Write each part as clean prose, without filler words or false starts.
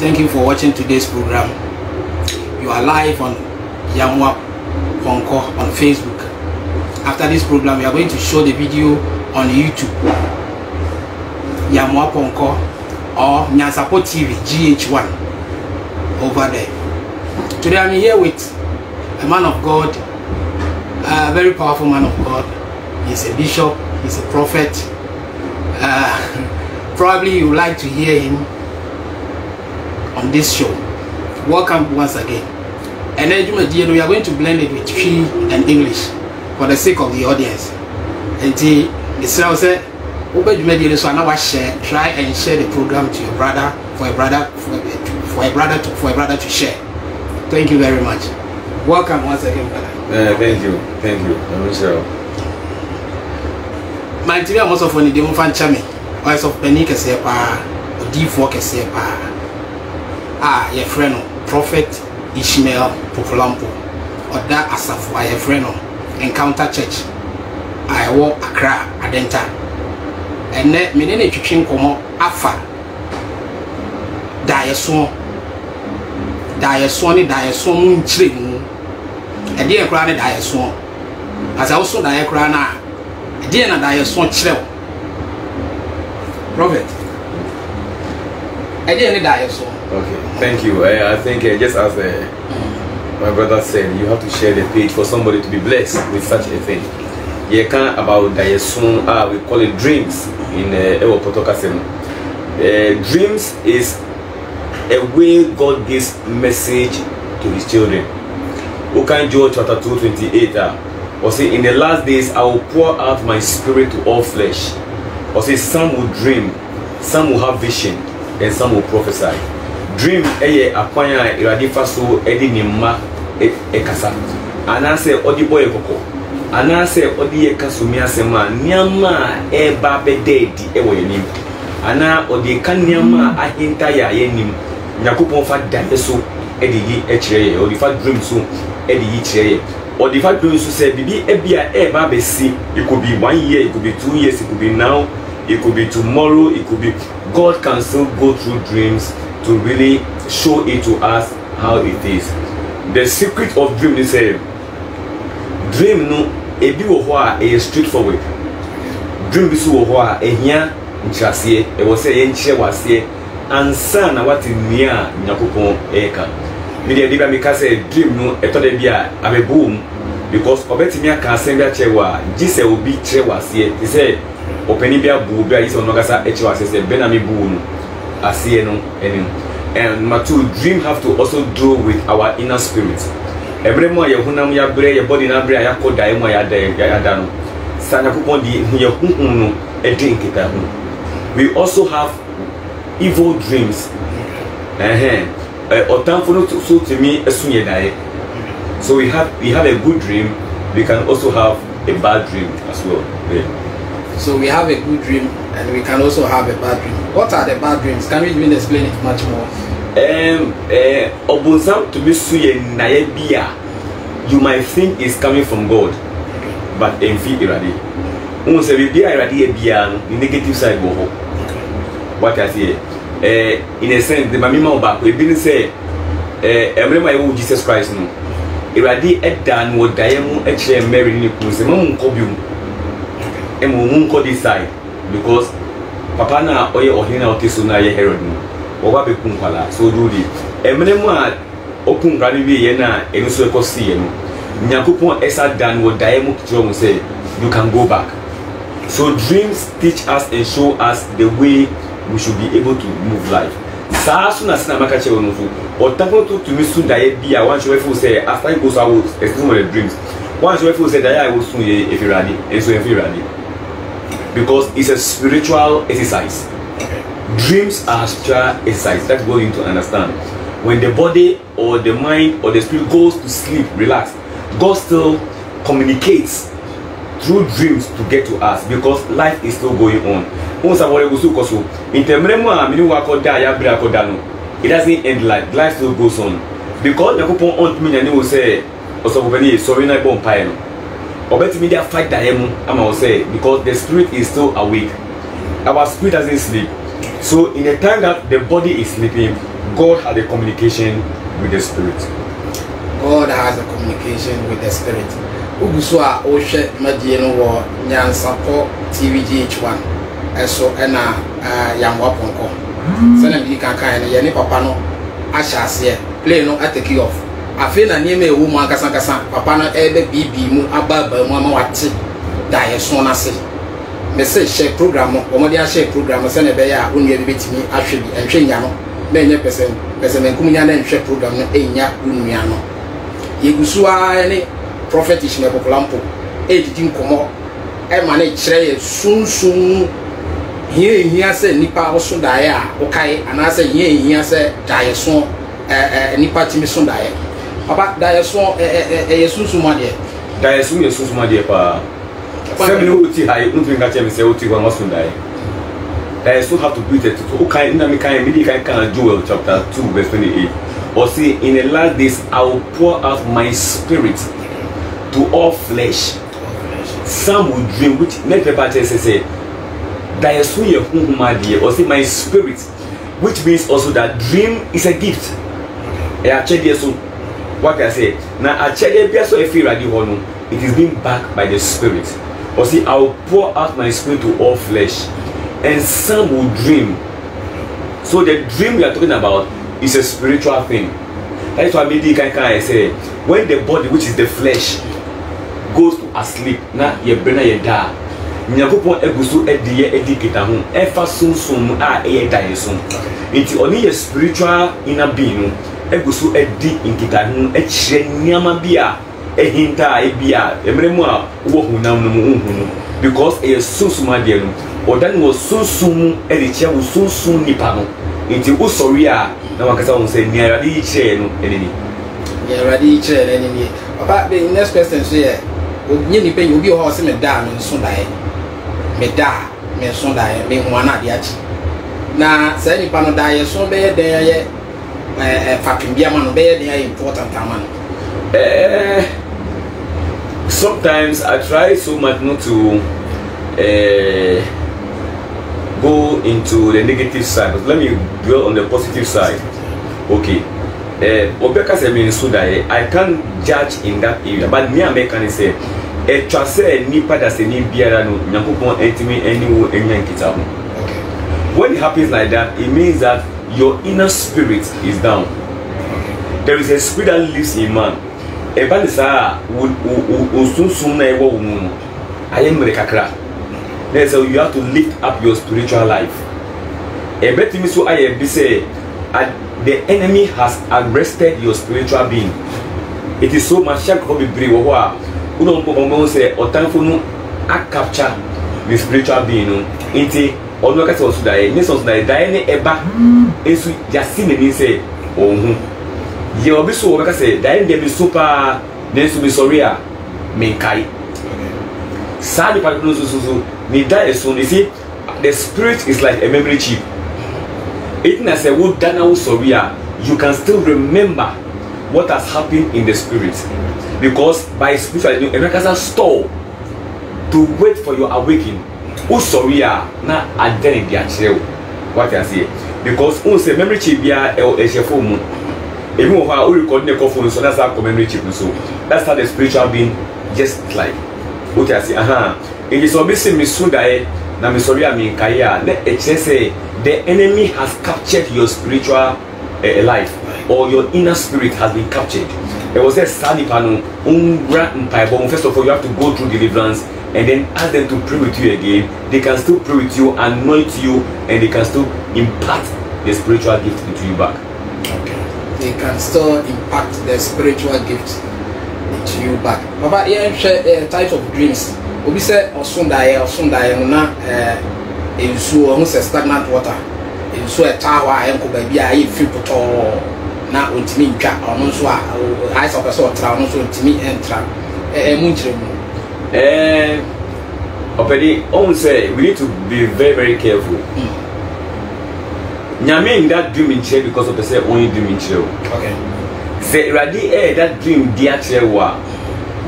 Thank you for watching today's program. You are live on Yamwa Ponko on Facebook. After this program, we are going to show the video on YouTube. Yamwa Ponko or Nyansapo TV GH1 over there. Today I'm here with a man of God, a very powerful man of God. He's a bishop, he's a prophet. Probably you would like to hear him on this show. Welcome once again. And then we are going to blend it with Twi and English for the sake of the audience. And Israel said, try and share the program to your brother, for a brother to share. Thank you very much. Welcome once again, brother. Thank you. I'm sure. My TV most of when they fan chami. Voice of Penny Kesepa, D4 Kesepa. Your friend, Prophet Ishmael Popolampo, or that Asafo, your friend, Encounter Church. I walk Accra, Adenta. And then, Menene Chichin Como, Afa, Diason, Chrim, a dear granny Diason. As I also Diagrana, a dear Diason Chrim. Prophet, I didn't die so. Okay, thank you. I think just as my brother said, you have to share the page for somebody to be blessed with such a thing. You can't about Dayesun, we call it dreams in Ewo Potokasem. Dreams is a way God gives message to his children. Okan Joel chapter 2:28. Or say, in the last days I will pour out my spirit to all flesh. Or say, some will dream, some will have vision, and some will prophesy. Dream akwanya iradifa so edi nimma ekasa. Anase odi boy koko. Anase odi ekasumi asema niama eba bededi ewo yenim. Ana odi kan niama ahinta ya yenim. Nyakopon fa dade so edi yi echire ye. Odi fa dream so edi yi chire ye. Odi fa dream so say bibi ebia eba besi. It could be 1 year, it could be 2 years, it could be now. It could be tomorrow, it could be. God can still go through dreams to really show it to us how it is. The secret of dream is a dream no ebi wo ho a e straightforward. Dream bi so wo ho a ehia nchase e wo say enchire wase ansa na what nia nyakopon eka. Me dey bia me ka say dream no eto da bia abeboom because obetimi aka asembia chewa gise obi chire wase he say openi bia bu bia is no gasa eche wase say benami bu no asie no enim. And number 2, dream have to also do with our inner spirit. Every mo ye hunam ya bre ye body na bre ya koda e mo ya da no sana kupon di ye hunhun no e din kita hu. We also have evil dreams. Otamfo no so to me esunye dae. So we have a good dream, we can also have a bad dream as well. Yeah. So we have a good dream and we can also have a bad dream. What are the bad dreams? Can we even explain it much more? Obunzam to be suye naye bia, you might think is coming from God, but enfi iradi. Unse bia iradi bia no the negative side go ho. What I say, in a sense, the mamima oba we didn't say, remember you Jesus Christ no. Iradi edan wo dayemu eche Mary ni kunse mamu nkobium. Emu this side because papa na oye ohina otiso na ye Herod no oba be kunkwala so do di emnemu a okun grani bi ye na enso ekosi ye no nyakopon esa dan wo daemu kitro mo say you can go back. So dreams teach us and show us the way we should be able to move life. Sa so na sina maka che wono so otapo to me soon dae bia one show feel say after he goes out explain the dreams one show feel say dae I will soon ye if you ready and so if you ready. Because it's a spiritual exercise. Dreams are spiritual exercise. That's what you need to understand. When the body or the mind or the spirit goes to sleep, relax, God still communicates through dreams to get to us because life is still going on. It doesn't end life. Life still goes on. Because the will say, sorry, I won't pay. Or better media fight that I will say because the spirit is still awake. Our spirit doesn't sleep. So in the time that the body is sleeping, God had a communication with the spirit. God has a communication with the spirit. Uguswa Oshe Mediano war Nyansapo TVGH1 eso ena Yamwaponko. Sena bi kan kan ye ne papa no ahyase play no atake off. Afi na nieme ewu mu akasa papa no ebe bibi mu ababa mu ama wate da ye so na se. Me say share program o mo dia share program sena be ya onu ye betimi ahwe bi enhwe nya no me nye person nkumunya na enhwe program no enya unua no. Yegusua ne prophet Ishmael Pokulampo edidi nkomo e ma na kire ye sunsun hia se nipa oso dae a okai anase hia se dae so nipa timi so dae papa dae so ye sunsun mo de Dae so ye sunsun mo de pa se me uti ha you think that me say uti wa mo so dae. Dae so have to beat it to okai na me kan me di kan Joel chapter 2 verse 28. Or see, in the last days I will pour out my spirit to all flesh. Some will dream, which many people say, or see my spirit, which means also that dream is a gift. So what I say now, it is being backed by the spirit. Or see, I will pour out my spirit to all flesh, and some will dream. So the dream we are talking about is a spiritual thing. That's why maybe I say when the body, which is the flesh, goes to asleep, na ye brena ye da. Nyakopon egusu ediye edikita hu. Efa sunsun a ye da yesun. Inti oni ye spiritual inner being egusu edi inkita hu echire nyama bia ehinta ebia emremu a wo hunam no mu hunu because e sunsuma de no. Odan wo sunsun ediche wo sunsun nipa no. Inti wo sorry a na wakasa won say ni arade yi kire no eneni. Ni arade yi kire eneni. Papa the next question so here onye ni pe obi ho se me da me nso dae. Me da me nso dae me ho ana de achi. Na say ni pa no dae so be ye den ye fakim bia ma no be ye den important ama no. Sometimes I try so much not to go into the negative side, but let me dwell on the positive side. Okay. Obeka se me nso dae, I can't judge in that area, but me American say e twase nipa da se ni biara no Nyankopon entimi eniwo enya nkita ho. Okay. When it happens like that, it means that your inner spirit is down. Okay. There is a spirit that lives in man. Eba sa usunsun na ewo mu ayemre kakra. So you have to lift up your spiritual life. Ebetimi so aye bi say the enemy has arrested your spiritual being. It is so much shake be brave wo a uno mpo say otanfo no a capture the spiritual being no nti ono ka so dae ni so dae ne eba esu jasi ni say ohun ye obi so obi ka say dae dem super den so be sorry a menkai sadi pa no so ni dae so you see the spirit is like a memory chip. It na say wo dana wo sorry a you can still remember what has happened in the spirit, because by spiritual you can store to wait for your awakening. Who sorry na adene dia chire what I say, because who say memory chip bia e shefo mu even if I record the phone, so that's how memory chip. So that's how the spiritual being just like what I say. It is obviously me soon that na me sorry I mean kaya let say the enemy has captured your spiritual life, or your inner spirit has been captured. There was a study panel. First of all, you have to go through deliverance and then ask them to pray with you again. They can still pray with you, anoint you, and they can still impart the spiritual gift into you back. Okay. They can still impact the spiritual gift into you back. Papa, here share types of dreams. Obi say osundaye no na ensuo ho say stagnant water. Ensuo etawa enko ba bia ayi fi poto na ontimi ntwa ono nso a high super so tra ono nso ontimi entra munchire mu. Opedi on say we need to be very very careful. Nyame in that dream in chair because of the say only dream in chair. Okay. Say ready that dream dia chair wa.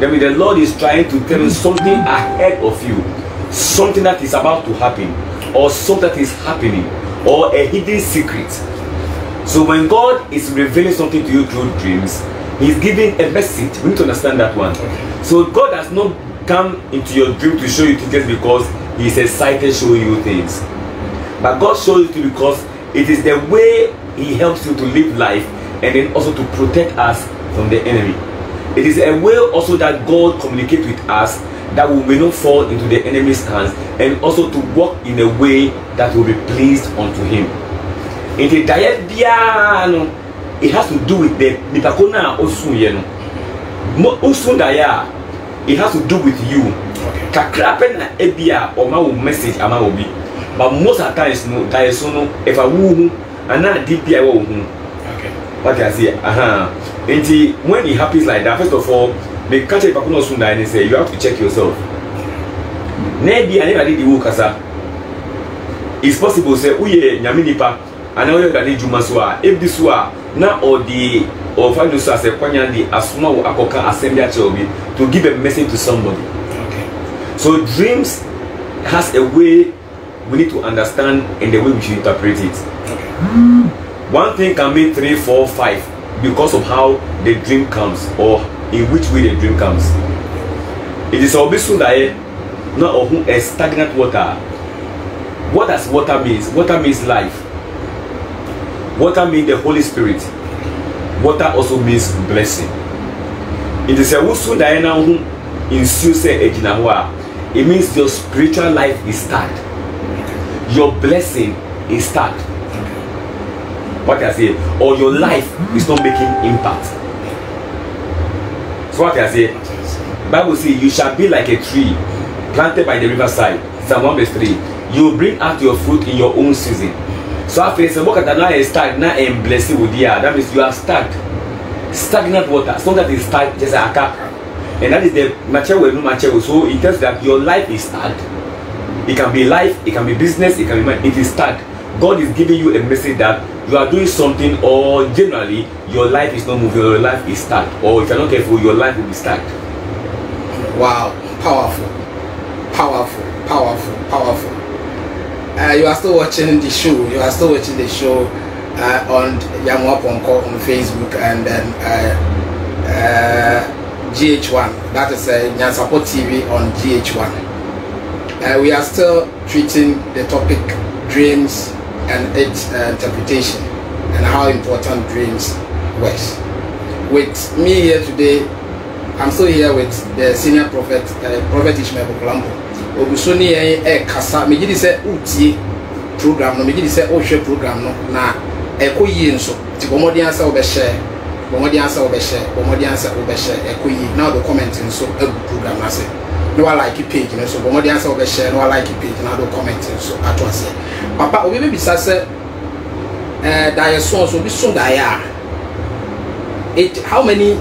Then the Lord is trying to tell you something ahead of you, something that is about to happen, or something that is happening, or a hidden secret. So when God is revealing something to you through dreams, He's giving a message. We need to understand that one. Okay. So God does not come into your dream to show you things just because He's excited showing you things. But God shows it to you because it is the way He helps you to live life, and then also to protect us from the enemy. It is a way also that God communicates with us that we may not fall into the enemy's hands, and also to walk in a way that will be pleased unto Him. In the diet, it has to do with the Nipakona Osun Yeno. Osun Daya, it has to do with you. Kakrapen na ebia or ma message ama obi. But most of the times no that is no if I woo and not DPI wo hu. Okay. What I say, and when it happens like that, first of all, the catch if I could not and say you have to check yourself. Maybe I never did the work asa. It's possible say uye nyame nipa and now you did jumaswa if this wa na or the or find us as a kwanya the asuma wo akoka assembly obi to give a message to somebody. So dreams has a way we need to understand and the way we should interpret it. Okay. One thing can be 3, 4, 5 because of how the dream comes or in which way the dream comes. It is obviously that not a stagnant water. What does water mean? Water means life. Water means the Holy Spirit. Water also means blessing. It is a wusu Diana who in Suse Ejinawa. It means your spiritual life is start. Your blessing is start. What I say, or your life is not making impact. So what I say, Bible says you shall be like a tree planted by the riverside. Psalm 1:3. You will bring out your fruit in your own season. So after say, look at that now a start, now a blessing with you. That means you are stuck. Stagnant water. So that is start just a cap. And that is the mature way, no mature. So it tells that your life is start. It can be life, it can be business, it can be it is start. God is giving you a message that you are doing something, or generally your life is not moving, or your life is stuck, or if you're not careful, your life will be stuck. Wow, powerful, powerful, powerful, powerful. You are still watching the show. You are still watching the show on Yamwa Ponko on Facebook, and then GH1. That is Nyansapot TV on GH1. We are still treating the topic dreams and its interpretation and how important dreams works. With me here today, I'm still here with the senior prophet, Prophet Ishmael Pokulampo. Obusoni kasa me gidi say utie program no me gidi say ohwe program no na ekoyi nso ti bomodi ansa obehye bomodi ansa obehye ekoyi na the comment nso egu program na say no I like page no so bomodi ansa obehye no I like page na the comment nso ato ase papa obi be bisa say da so bi so da ya it how many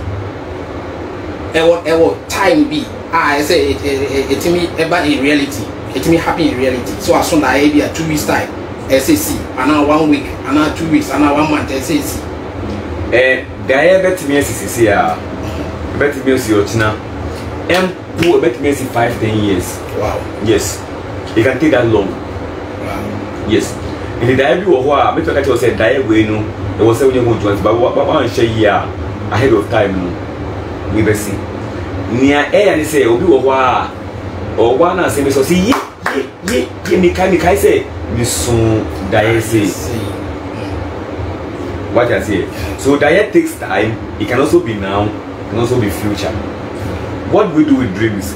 ewo time be I say it me ever in reality. It me happen in reality. So as soon as I be a 2 weeks time, SAC, and now 1 week, and now 2 weeks, and now 1 month, SAC. There bet me SCC bet me Ochina. Poor bet me 5-10 years. Wow. Yes. It can take that long. Wow. Yes. In the diary of what I bet you was a diary way no. There was 7 years but one year ahead of time no. We will see. Nia and say obi wo wa o wa na say me so see ye me kai say me so die say what I say. So diet takes time. It can also be now, it can also be future. What we do with dreams,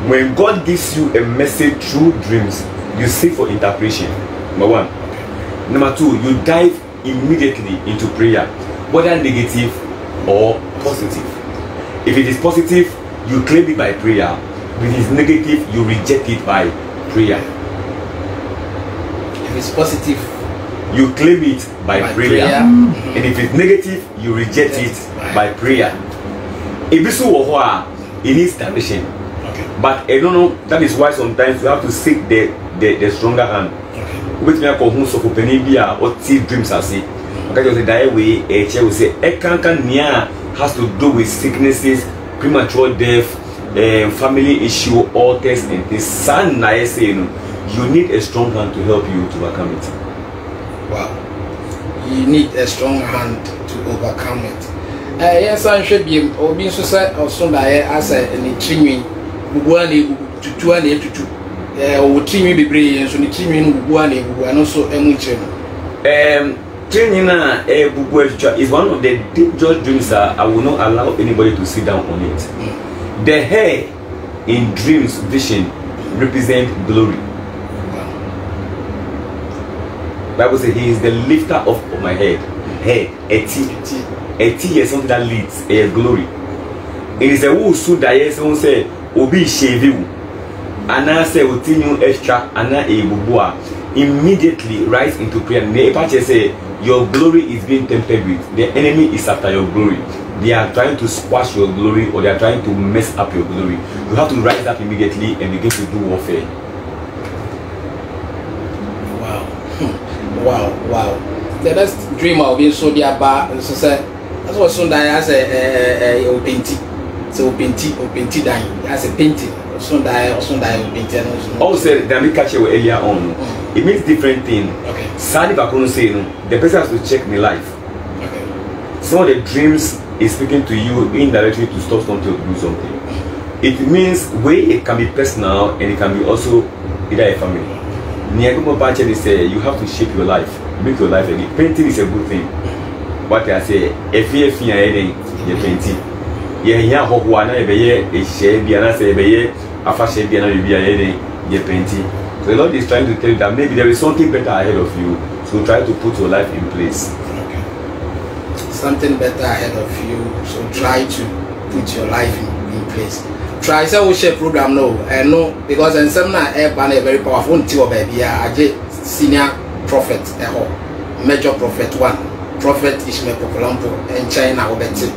when God gives you a message through dreams, you seek for interpretation. Number 1. Number 2, you dive immediately into prayer, whether negative or positive. If it is positive, you claim it by prayer. If it is negative, you reject it by prayer. If it's positive, you claim it by prayer. And if it's negative, you reject it by prayer. If this it needs direction. But I don't know, that is why sometimes you have to seek the stronger hand. Which me call who so for penibia or dreams I see. Okay, you say that way a chair will say has to do with sicknesses, premature death, family issue, altars, and this son I say you need a strong hand to help you to overcome it. Wow. you need a strong hand to overcome it. Yes, I should be being society or Sunday as a training. One to one to or training be brave, so the training one and also a mutual. Training is one of the dangerous dreams that I will not allow anybody to sit down on it. The hair in dreams vision represent glory. Bible says he is the lifter of my head. Head, a T is something that leads a glory. It is a who so that someone say obi shave you and I say continue extra and a bubua immediately rise into prayer. The say your glory is being tempered with. The enemy is after your glory. They are trying to squash your glory or they are trying to mess up your glory. You have to rise up immediately and begin to do warfare. Wow. The next dream I'll be so dear bar and so said that's what Sunday as a painting. So painting dying as a painting. Sunday painting. Also, the catch you earlier on. It means different thing. Okay. Sadly, I couldn't say the person has to check my life. Okay. Some of the dreams is speaking to you indirectly to stop something or do something. It means way it can be personal and it can be also either a family. They say you have to shape your life, make your life again. Painting is a good thing. What I say, if you are painting, you have one a shade, a fashion, you painting. So the Lord is trying to tell you that maybe there is something better ahead of you. So try to put your life in place. Okay. Something better ahead of you. So try to put your life in place. Try to share program no, and no because in some a very powerful until baby. I senior prophet, major prophet 1, prophet Ishmael Popolampo and China Obeti.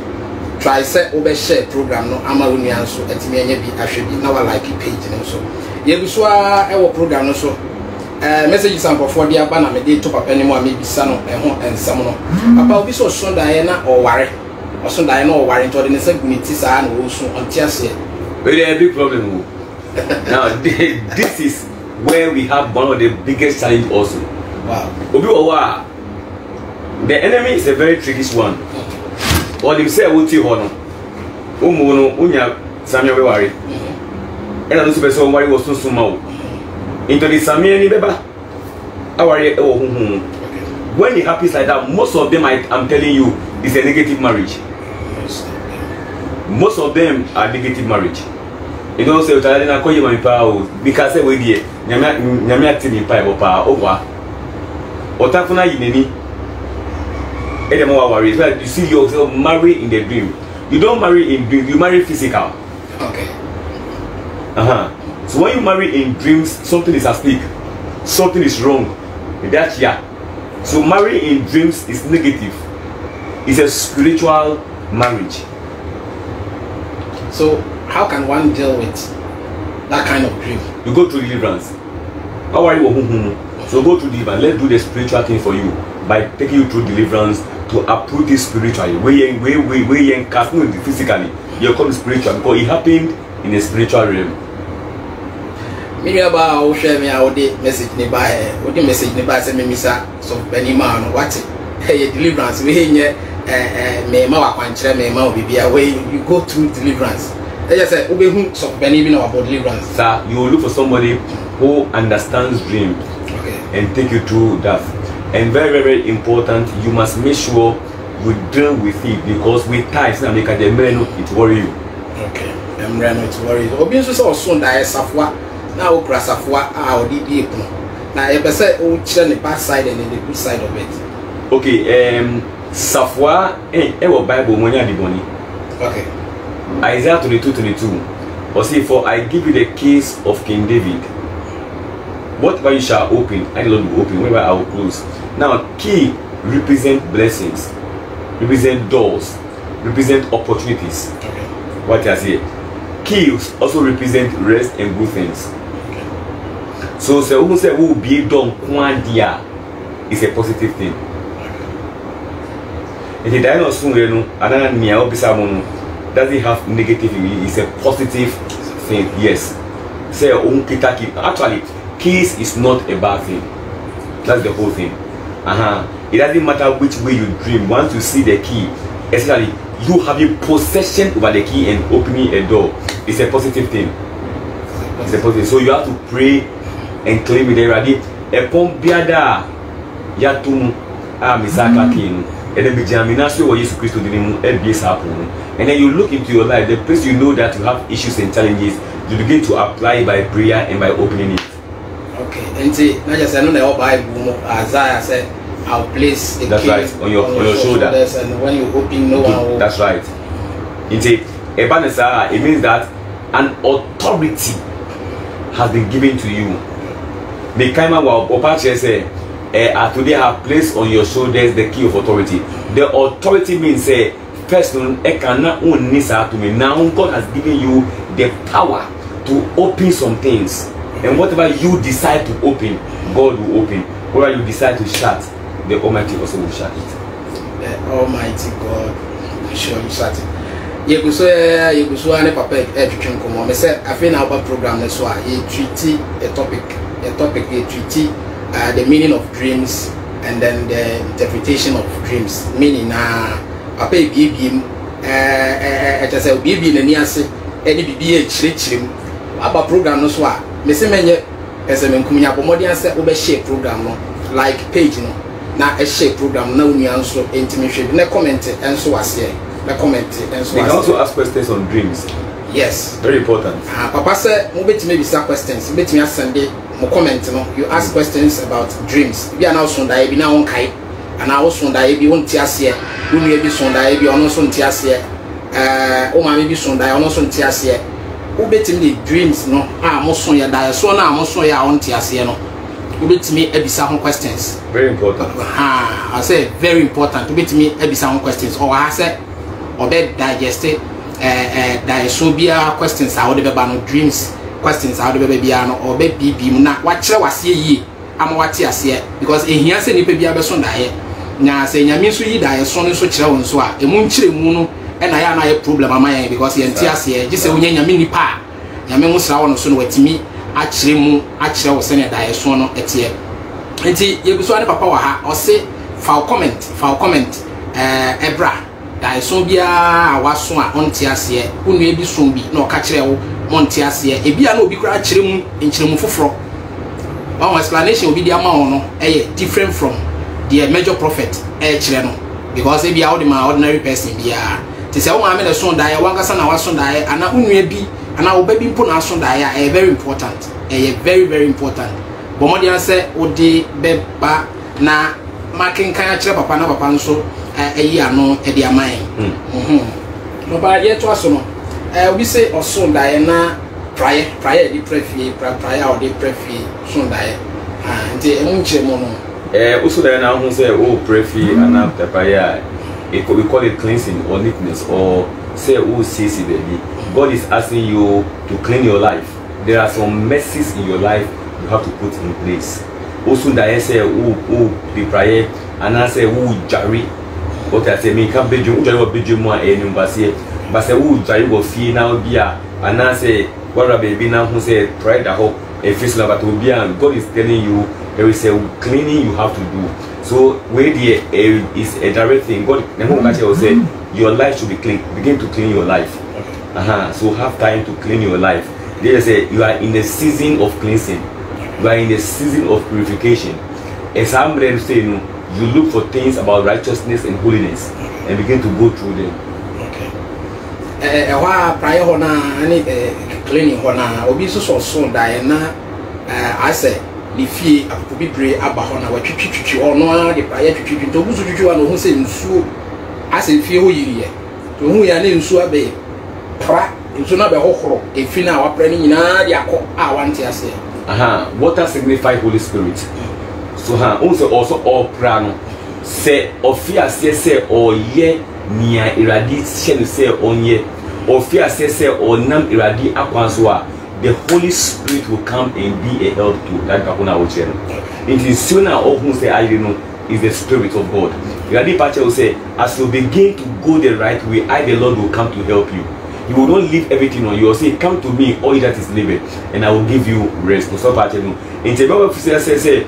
Try say over share program no ama unian so etimi anya bi ahwe na wa like page no so ye bi so a e wo program no so messages am for dia ba na me dey to papa ni mo me bisa no e ho ensam no papa obi so Sunday na o ware o Sunday na o ware nto de ne say guniti sa na wo so onti ase very a big problem. Now this is where we have one of the biggest challenge also. Wow. Obi owa the enemy is a very tricky one. Or them say what you hono. No unya Samuel we worry. And I don't person worry was so small. Into the Samuel ni beba. I worry when it happens like that, most of them I'm telling you is a negative marriage. Most of them are negative marriage. You don't say I call you my power because we dey nyame ati ni pa e pa owa. Otafuna yineni. You see yourself marry in the dream. You don't marry in dream, you marry physical. Okay. So when you marry in dreams, something is at stake. Something is wrong. That's yeah. So marry in dreams is negative. It's a spiritual marriage. So how can one deal with that kind of dream? You go through deliverance. How are you? So go through deliverance. Let's do the spiritual thing for you by taking you through deliverance to uproot this spiritually. We casting physically. You're called spiritual because it happened in a spiritual realm. Me about share me out the message nearby. What the message nearby say me misa so many man what hey deliverance we here me ma wa kwanchire me ma obibia where you go through deliverance. They just say obe hu so many be about deliverance. Sir, you will look for somebody who understands dream. Okay. And take you through that. And very, very important, you must make sure you deal with it because with times now make the men it worry you. Okay. Them men it worry you. Obi nso so Sunday safwa na okra safwa a odi di eku. Na e be say o chire the bad side and the good side of it. Okay, safwa wo Bible mo nya di boni. Okay. Isaiah 22:22. Or see for I give you the case of King David. Whatever you shall open, I will open. Whatever I will close. Now, key represent blessings, represent doors, represent opportunities. Okay. What I say, keys also represent rest and good things. Okay. So, who say who be done kwandia is a positive thing. If the dino soon, another near obisamono doesn't have negative. It's a positive thing. Yes. Say actually. Keys is not a bad thing. That's the whole thing. It doesn't matter which way you dream. Once you see the key, especially you having possession over the key and opening a door, it's a positive thing. It's a positive. So you have to pray and claim it already. Upon biada yatum misaka king. And then Jesus Christ to and then you look into your life, the place you know that you have issues and challenges, you begin to apply by prayer and by opening it. Okay, and see, not just I know the Bible, Isaiah said, I'll place a that's right on your shoulder, and when you open, no one will. That's right. It means that an authority has been given to you. The Kaima Opache say, today I have placed on your shoulders the key of authority. The authority means first cannot own to me. Now God has given you the power to open some things. And whatever you decide to open, God will open. Whatever you decide to shut, the Almighty also will shut it. The Almighty God will surely shut it. You go ane papa etwetwe komo me say afi na our program so a treat a topic treat the meaning of dreams and then the interpretation of dreams, meaning papa bibim just say bibi na ni ase eni bibi e chirechirem aba program no so a me say menye pese me nkumnya bomodi ase wo be share program no like page no na e share program na unu anso entimi hwe na comment enso wase na comment enso wase. You can also ask questions on dreams. Yes, very important. Papa say mo betimi be sa questions betimi asende mo comment no you ask questions about dreams bi ana so ndai bi na won kai ana wo so ndai bi won ti ase unu e bi so ndai bi ono so nti ase o ma me bi so ndai ono so nti ase wo betimi the dreams no mo so ya dai so na mo so ya on ti ase no wo betimi ebisa ho questions. Very important. I say very important. Wo betimi ebisa ho questions o ha say obe digest so bia questions how de be ba no dreams questions how de be bia no or be bibi mu na wa kire wase yi ama wate ase because ehia se nipa bia be so ndae nya se nyame so yi dae so no so kire won so a emu nkire mu no e na ya na ye problem ama yan because ye nti ase je se wonya nyame nipa nyame mu sra won so no watimi a kire mu a kire wo se ne dae so no etie enti ye bi so ane papa wa ha o se fa comment ebra dae so bia awaso a onti ase unu e bi so bi na o ka kire wo monti ase e bia na obi kura kire mu nkire mu foforo one explanation obi di ama no different from the major prophet kire no because e bia wo the ordinary person bia ti se wo ma me le so dae wankasa na waso dae ana unu e bi ana oba bi mpo na so dae very important very very important but mo dia say wo di be ba na makin kan kire papa na papa nso ano e di aman no ba ye to aso no we say also die na prayer di prayer or di prefi so die nti enche mo no also die na hu say prefi and after prayer we call it cleansing or neatness or say CC baby. God is asking you to clean your life. There are some messes in your life you have to put in place. Also die say the prayer and I say jari. Okay, I say me can be you jari be more any but say jari go fee now bia and I say what baby now who say try the hope a face lava to be and God is telling you there is a cleaning you have to do. So where the is a direct thing. God will say your life should be clean. Begin to clean your life. So have time to clean your life. They say you are in the season of cleansing. You are in the season of purification. As I'm ready to say, you look for things about righteousness and holiness and begin to go through them. Prior hona any cleaning hona obi so die na I say the fee akobi bre aba hona wa twitwitwi ono the prior twitwitwi to busu twitwi wa no hu se nsuo ase fie ho yiriye to hu ya ne nsuo abe pra nsuo na be hohoro e fi na wa pra ni nyina de akọ a wanti ase water signify Holy Spirit. So also all prano say ofia say or ye nia iradi shenu say onye ofia say or nam iradi akwansoa the Holy Spirit will come and be a help to that kapuna ocheno. It is sooner or who say I know is the Spirit of God. Iradi pacha will say as you begin to go the right way, I the Lord will come to help you. You will not leave everything on you. Or say, come to me, all that is living, and I will give you rest. So in the Bible says, the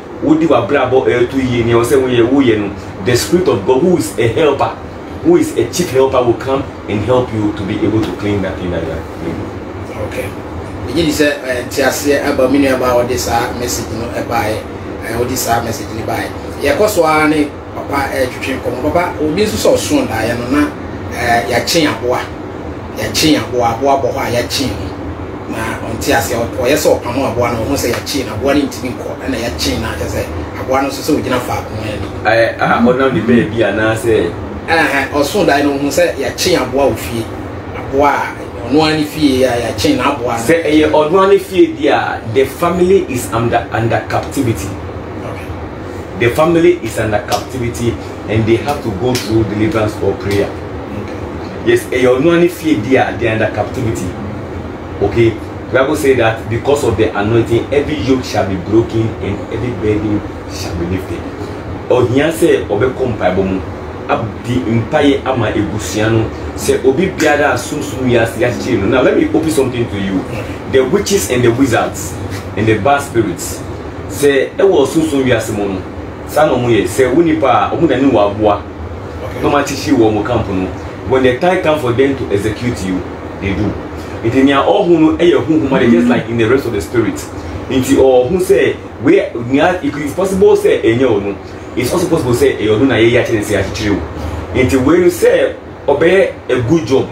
Spirit of God, who is a helper, who is a chief helper, will come and help you to be able to clean that thing like that. Okay. You say, about me about this message, about this message, yeah, cause one, Papa, Papa, will be so soon. I am not Yachin, on Tias or yes, or Pamo, one who say Yachin, one in Tinko, and Yachin, I say, one of so enough. I will not the baby, and I say, or soon I know who say Yachin, a boy fee, a boy. One fear, Yachin, a boy. Say, or one fear, dear, the family is under captivity. The family is under captivity and they have to go through deliverance or prayer. Yes, your no fear there, they are under captivity. Okay, the Bible says that because of the anointing, every yoke shall be broken and every burden shall be lifted. Or here say, Obe Compaibomu, Abdi Empire Ama Ebusiano, say Obi Biada Sunsumias Yachino. Now let me open something to you. The witches and the wizards and the bad spirits say, Ewo Sunsumiasimono. Sanomuye say Wunipa, Omudani Wabua. No matter she will campano. When the time comes for them to execute you, they do. It in your all who just like in the rest of the spirits. Into all who say where it is possible say it's also possible say into when you say obey a good job.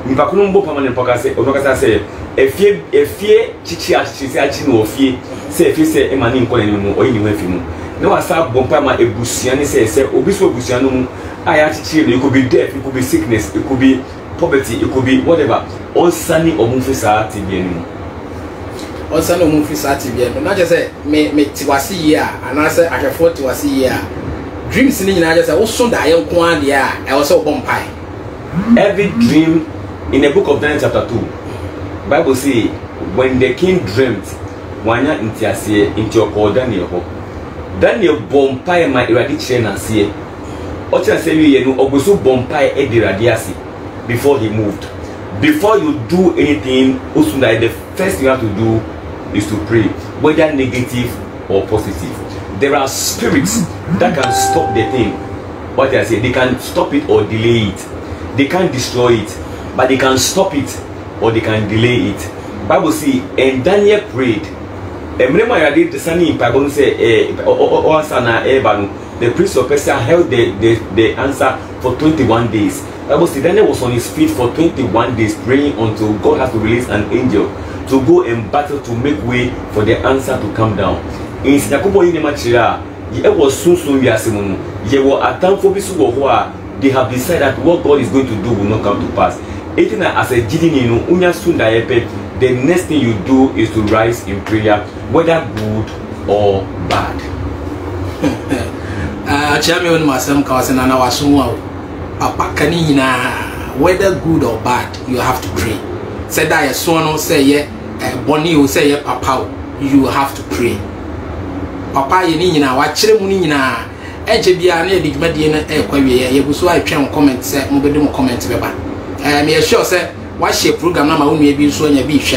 Nipakunumbo permanent podcast say a fear chichi say if you say emani nkole or anywhere film. No, I saw Bompama a Busiani says, Obiso Busianum. I actually, it could be death, it could be sickness, it could be poverty, it could be whatever. All sunny or Mufisa TV. All sunny or Mufisa TV. Not just say, me Tiwasi here, and I said, I can afford to see here. Dreams in I just also die on one year, I also Bompai. Every dream in the book of Daniel, chapter 2, Bible say, when the king dreamt, Wanya Intiasie into your call Daniel. Daniel Bompai my eradication and see. Ocha say you know Obusu Bompai Ediradiasi before he moved. Before you do anything, Usunda, the first thing you have to do is to pray, whether negative or positive. There are spirits that can stop the thing. What I say, they can stop it or delay it. They can't destroy it, but they can stop it or they can delay it. Bible see, and Daniel prayed. The Sunny in Bible say, the priest of Persia held the answer for 21 days. Bible see, Daniel was on his feet for 21 days praying until God has to release an angel to go and battle to make way for the answer to come down. In Sinakobo in the Machira, it was soon Yasimunu. Ye were a time for they have decided that what God is going to do will not come to pass. Even as a Jidinino, Unya Sunda Epe, the next thing you do is to rise in prayer, whether good or bad. Chairman Masam Kawasanana Wasuma, Papa Kanina, whether good or bad, you have to pray. Said that a son say, yeah, Bonnie will say, yeah, Papa, you have to pray. Papa, you need now, what Chirimunina, Ejabia, Digmadian, Equavia, Yabusu, I can comment, say, Mobile comment, me assure say, what shape program number only be so in a beach.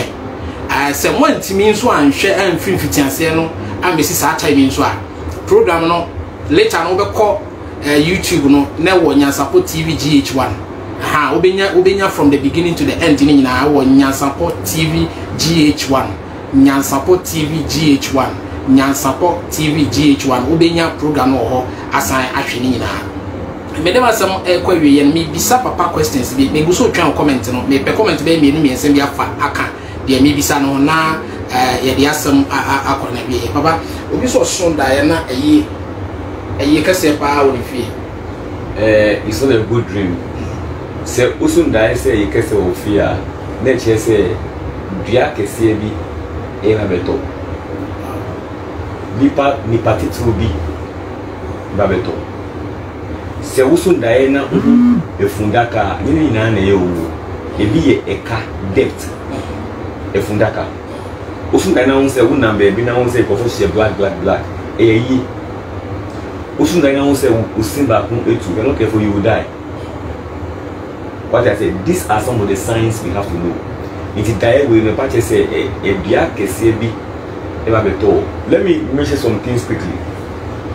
Some one to means one share and 50 and Mrs. Satai means one program no later no call YouTube no now support TV GH1. Ha Ubenya from the beginning to the end in our support TV GH1, Nyan support TV GH1, Nyan support TV GH1, Ubenya program or assign actually na. Me never some query and me bisa papa questions be me go so try comment no me pe comment be me no nsem bia fa aka de me bisa no na ye de asem akona bi papa obi so sonda ye na ayi kase pa wo fi it's not a good dream say usunda ye say ye kase wo fi a na che say dua kase bi e ha beto ni patitru bi ba beto se wusun daena efundaka nyine nyina na ye owo ebi ye eka debt efundaka wusun daena won se won number bi na won se ko fo she black eyi wusun daena won se usin ba kun etu you not careful you will die what I said, these are some of the signs we have to know. If you die, we may patch say a biak sebi ever beto. Let me mention some things quickly.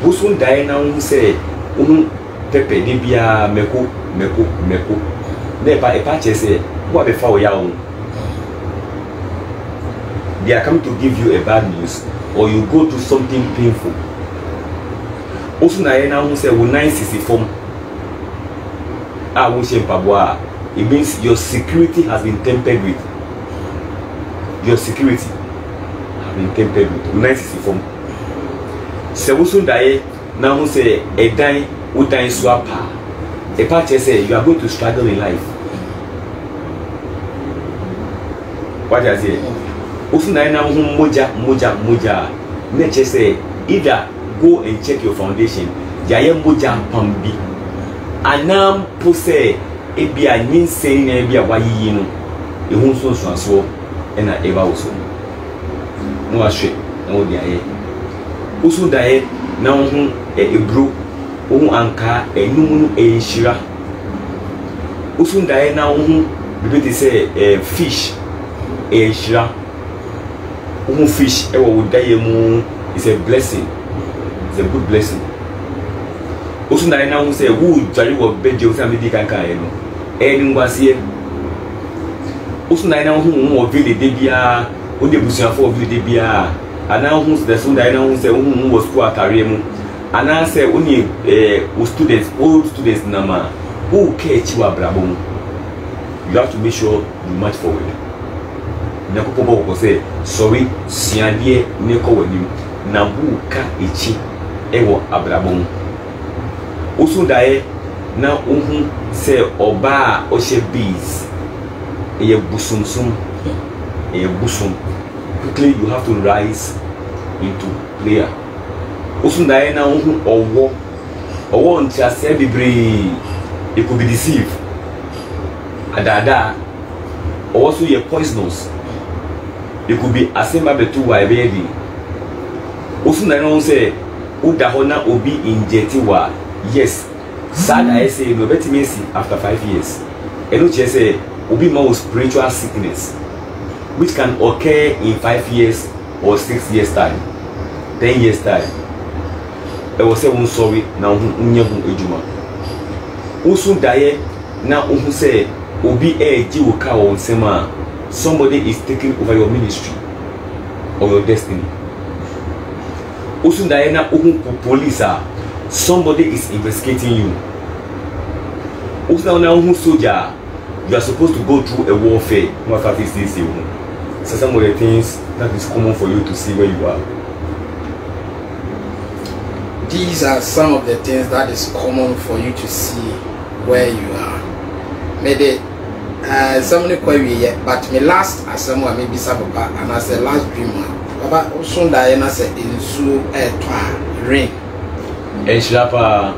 Who soon die now who say pepe debia meko. Never a patch say what before yawn. They are coming to give you a bad news, or you go through something painful. Also, now who say 960 form. It means your security has been tampered with. Your security has been tampered with. 960 form. Se wusun daye now who say a dying who dying swapper. A patch say you are going to struggle in life. What I say? Wusun daye now who moja. Nature say either go and check your foundation. Jaye moja pambi. Anam pose ebia nyinsɛn na ebia wayiyi no ehun so na eba wo so no ahwe na wo dia ye usu dae na wo hu ebro wo anka enum no enhira usu dae na wo hu bibiti sɛ fish enhira wo fish e wo dae mu is a blessing, it's a good blessing. Also, I now say, who jolly will bed you some medical kind, and was here. Also, I know whom more village debia, who the bushia for village debia, and now who's the soon I know say whom was poor career, and I say only students, old students, Nama, who catch you a brabum. You have to make sure you march forward. Nakopo will say, sorry, Siandie, Neko with you, Nabuka ichi, ewo abrabum. Also dae na say oba oshe bees eye busumsum busum. Quickly you have to rise into prayer. Also dae na owo ntiase bebre, it could be deceived. Adada also ye poisonous. It could be asemba betu wa ebedi. Also dae na say udahona obi injecti wa. Yes, sad I say no better means after 5 years. And which I say will be more spiritual sickness, which can occur in 5 years or 6 years time, 10 years time. I was saying sorry now unyahu ejuma. Usu daye na uhu say obi jiwo ka on sema somebody is taking over your ministry or your destiny. Usu daye na uhu police somebody is investigating you. Also now who soldier, you are supposed to go through a warfare. What is this? So some of the things that is common for you to see where you are. These are some of the things that is common for you to see where you are. Maybe somebody call me yet, but my last as someone maybe sababa and as a last dreamer. Baba also Diana said in so rain. And Shlapa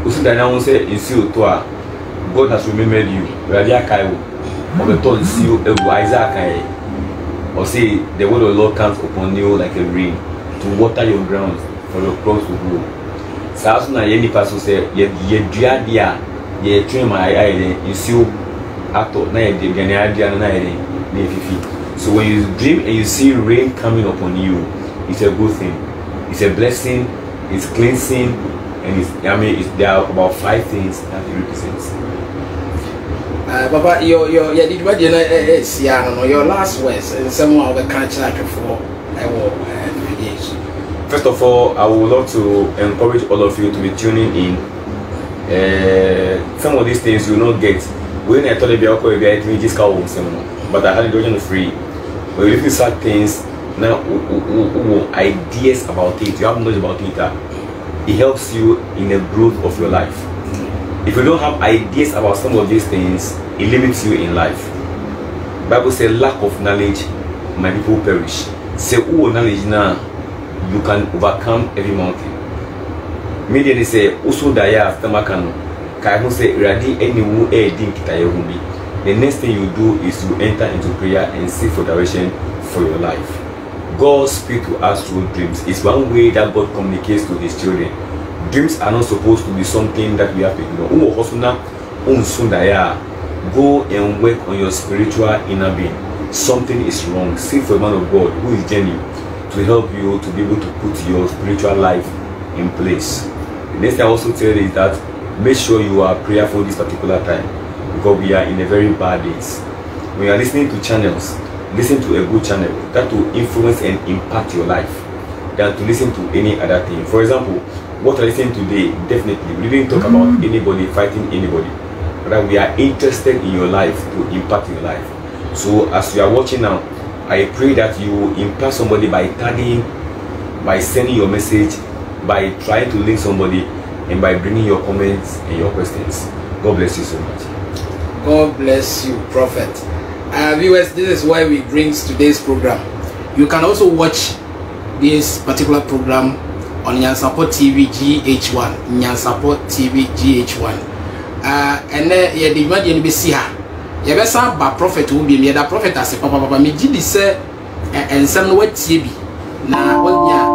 also Diana say in see to God has remembered you. Radia Kaiwo of the told see you a wiser or say the word of the Lord comes upon you like a rain to water your ground for your crops to grow. So as soon as any person say ye dia ye train my eye you see actor na ye dia na ye fifi. So when you dream and you see rain coming upon you, it's a good thing. It's a blessing. It's cleansing, and there are about 5 things that it represents. Baba, your last words and someone of the culture for First of all, I would love to encourage all of you to be tuning in. Some of these things you will not get. When I told you just call but I had it originally free. When you look at things now, ideas about it, you have knowledge about it. It helps you in the growth of your life. If you don't have ideas about some of these things, it limits you in life. Bible says lack of knowledge, my people perish. Say knowledge now, you can overcome every mountain. Media say also daya after makano. Kai say ready anywhere din kita. The next thing you do is you enter into prayer and seek for direction for your life. God speaks to us through dreams. It's one way that God communicates to his children. Dreams are not supposed to be something that we have to ignore. go and work on your spiritual inner being. Something is wrong. Seek for a man of God who is genuine to help you to be able to put your spiritual life in place. The next thing I also tell you is that make sure you are prayerful this particular time, because we are in a very bad days. When you are listening to channels, listen to a good channel that will influence and impact your life than to listen to any other thing. For example, what I listen today, definitely we didn't talk about anybody fighting anybody, but we are interested in your life to impact your life. So as you are watching now, I pray that you will impact somebody by tagging, by sending your message, by trying to link somebody, and by bringing your comments and your questions. God bless you so much. God bless you, Prophet. Viewers, this is why we bring today's program. You can also watch this particular program on Nyansapot TV GH1. Nyansapot TV GH1. And then you imagine be see her. You better say ba prophet will be me. That prophet as a papa me. Gidi say and some what TV na wanya